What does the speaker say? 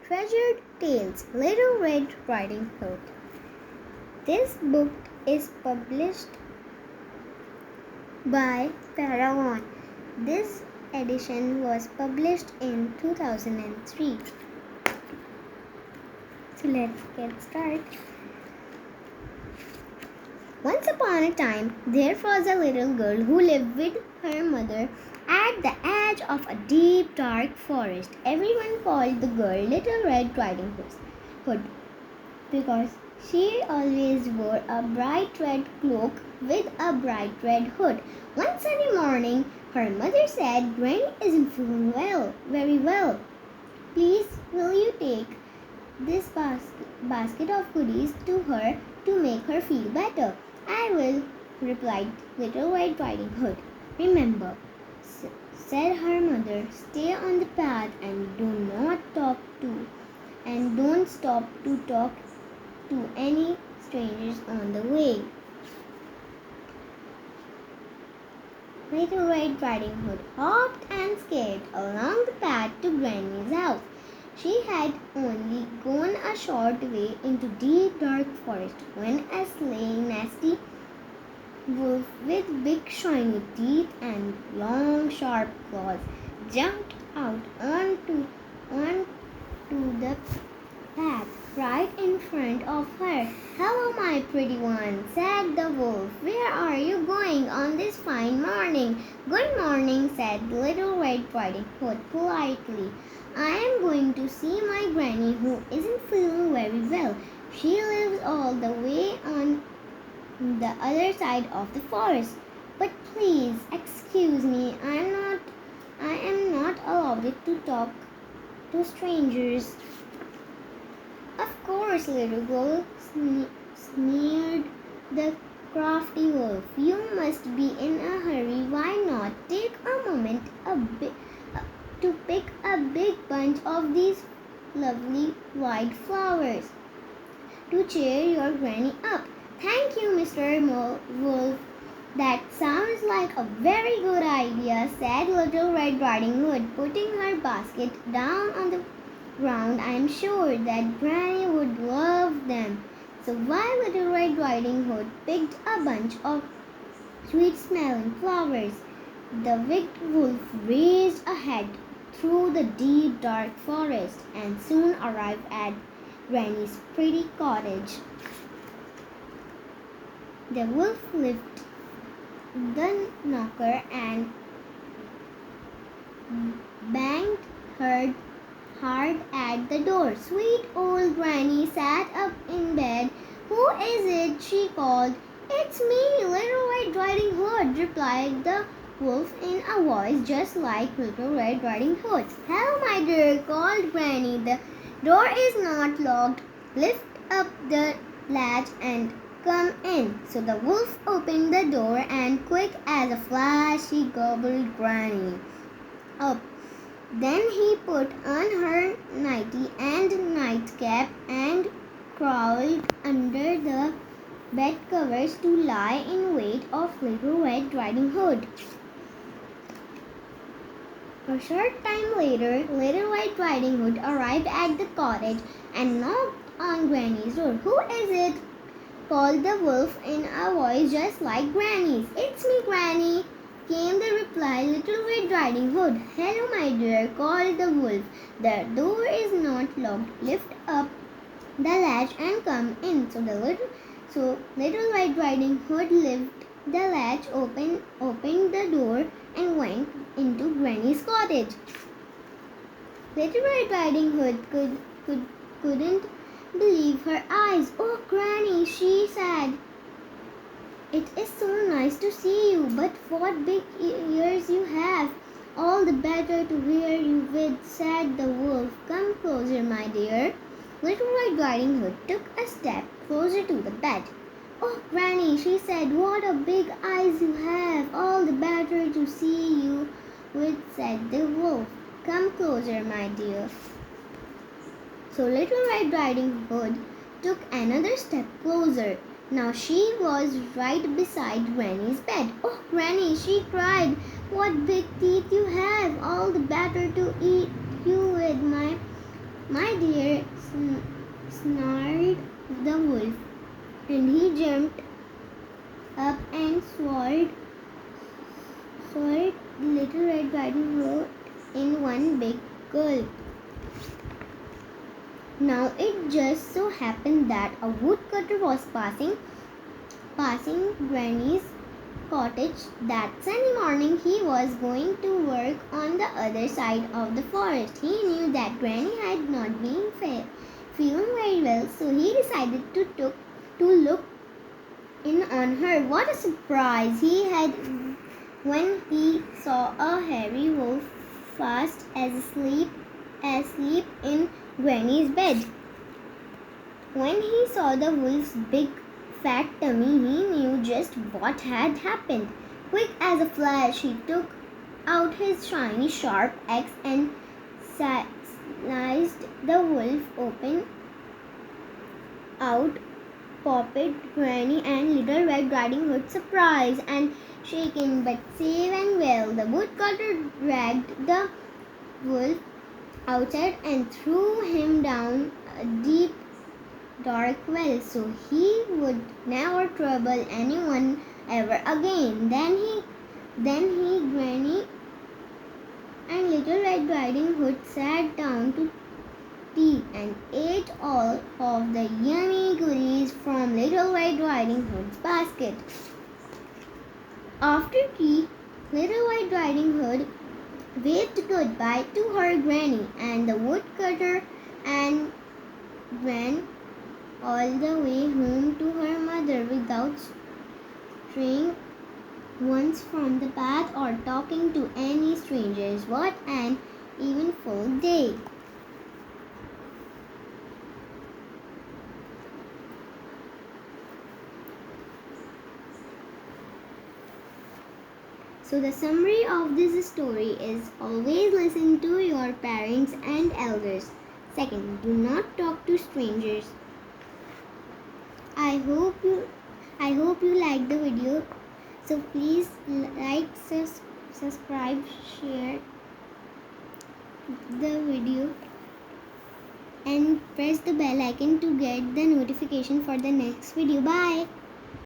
Treasured Tales, Little Red Riding Hood. This book is published by Paragon. This edition was published in 2003. So let's get started. Once upon a time, there was a little girl who lived with her mother at the edge of a deep, dark forest. Everyone called the girl Little Red Riding Hood because she always wore a bright red cloak with a bright red hood. One sunny morning, her mother said, "Granny isn't feeling very well. Please, will you take this basket of goodies to her to make her feel better?" "I will," replied Little Red Riding Hood. "Remember," said her mother, "stay on the path and don't stop to talk to any strangers on the way." Little Red Riding Hood hopped and skipped along the path to Granny's house. She had only gone a short way into deep dark forest when a nasty wolf with big shiny teeth and long sharp claws jumped out onto the path right in front of her. "Hello, my pretty one," said the wolf. "Where are you going on this fine morning?" "Good morning," said Little Red Riding Hood politely. "I am going to see my granny who isn't feeling very well. She lives all the way on the other side of the forest. But please excuse me, I am not allowed to talk to strangers." "Of course, little girl," sneered the crafty wolf. "You must be in a hurry. Why not take a moment to pick a big bunch of these lovely white flowers to cheer your granny up?" "Thank you, Mr. Wolf. That sounds like a very good idea," said Little Red Riding Hood, putting her basket down on the ground. "I am sure that Granny would love them." So while Little Red Riding Hood picked a bunch of sweet-smelling flowers, the wicked wolf raced ahead through the deep dark forest and soon arrived at Granny's pretty cottage. The wolf lifted the knocker and banged hard at the door. Sweet old Granny sat up in bed. "Who is it?" she called. "It's me, Little Red Riding Hood," replied the wolf in a voice just like Little Red Riding Hood's. "Hello, my dear," called Granny. "The door is not locked. Lift up the latch and come in." So the wolf opened the door and quick as a flash he gobbled Granny up. Then he put on her nightie and nightcap and crawled under the bed covers to lie in wait of Little Red Riding Hood. A short time later, Little Red Riding Hood arrived at the cottage and knocked on Granny's door. "Who is it?" called the wolf in a voice just like Granny's. "It's me, Granny," came the reply. Little Red Riding Hood. "Hello, my dear," called the wolf. "The door is not locked. Lift up the latch and come in." So Little Red Riding Hood lifted the latch, opened the door, and went into Granny's cottage. Little Red Riding Hood couldn't believe her eyes. "Oh, Granny," she said. "It is so nice to see you, but what big ears you have. All the better to wear you with," said the wolf. "Come closer, my dear." Little Red Riding Hood took a step closer to the bed. "Oh, Granny," she said, "what a big eyes you have. All the better to see you with," said the wolf. "Come closer, my dear." So Little Red Riding Hood took another step closer. Now she was right beside Granny's bed. "Oh, Granny," she cried, "what big teeth you have. All the better to eat you with, "My dear," snarled the wolf, and he jumped up and swallowed Little Red Riding Hood in one big gulp. Now it just so happened that a woodcutter was passing Granny's cottage that sunny morning. He was going to work on the other side of the forest. He knew that Granny had not been feeling very well, so he decided to look in on her. What a surprise he had when he saw a hairy wolf fast asleep in Granny's bed. When he saw the wolf's big fat tummy, he knew just what had happened. Quick as a flash, he took out his shiny sharp axe and sliced the wolf open. Out popped Granny and Little Red Riding Hood, surprised and shaken but safe and well. The woodcutter dragged the wolf outside and threw him down a deep dark well so he would never trouble anyone ever again. Then Granny and Little Red Riding Hood sat down to tea and ate all of the yummy goodies from Little Red Riding Hood's basket. After tea, Little Red Riding Hood waved goodbye to her granny and the woodcutter and ran all the way home to her mother without straying once from the path or talking to any strangers. What an eventful day! So the summary of this story is always listen to your parents and elders. Second, do not talk to strangers. I hope you like the video. So please like, subscribe, share the video and press the bell icon to get the notification for the next video. Bye.